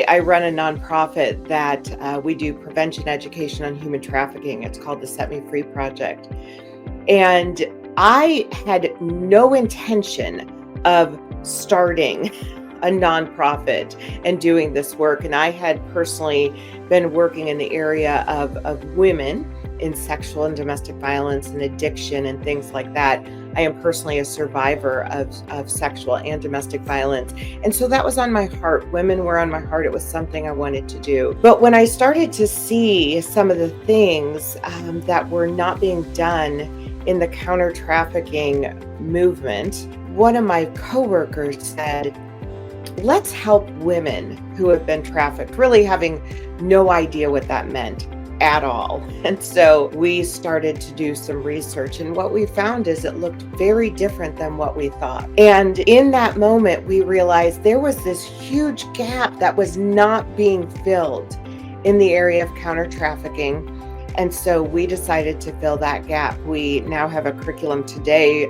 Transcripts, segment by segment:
I run a nonprofit that we do prevention education on human trafficking. It's called the Set Me Free Project. And I had no intention of starting a nonprofit and doing this work. And I had personally been working in the area of women in sexual and domestic violence and addiction and things like that. I am personally a survivor of sexual and domestic violence. And so that was on my heart. Women were on my heart. It was something I wanted to do. But when I started to see some of the things that were not being done in the counter trafficking movement, one of my coworkers said, let's help women who have been trafficked, really having no idea what that meant at all. And so we started to do some research, and what we found is it looked very different than what we thought. And in that moment, we realized there was this huge gap that was not being filled in the area of counter trafficking. And so we decided to fill that gap. We now have a curriculum today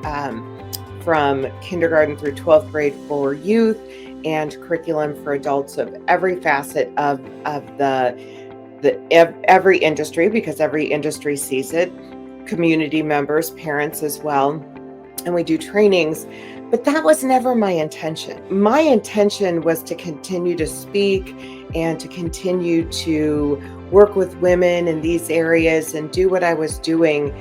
from kindergarten through 12th grade for youth, and curriculum for adults of every facet of every industry, because every industry sees it, community members, parents as well. And we do trainings, but that was never my intention. My intention was to continue to speak and to continue to work with women in these areas and do what I was doing.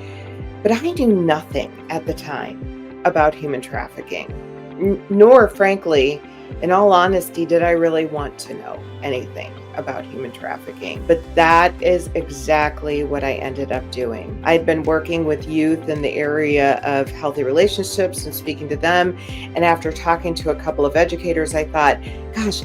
But I knew nothing at the time about human trafficking, nor frankly, in all honesty, did I really want to know anything about human trafficking. But that is exactly what I ended up doing. I'd been working with youth in the area of healthy relationships and speaking to them. And after talking to a couple of educators, I thought, gosh,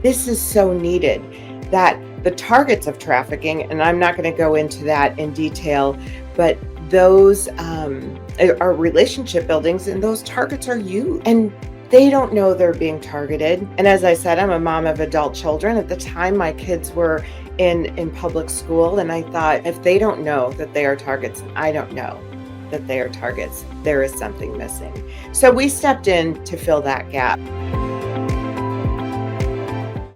this is so needed, that the targets of trafficking, and I'm not going to go into that in detail, but those are relationship buildings, and those targets are youth. And they don't know they're being targeted. And as I said, I'm a mom of adult children. At the time, my kids were in public school, and I thought, if they don't know that they are targets, and I don't know that they are targets, there is something missing. So we stepped in to fill that gap.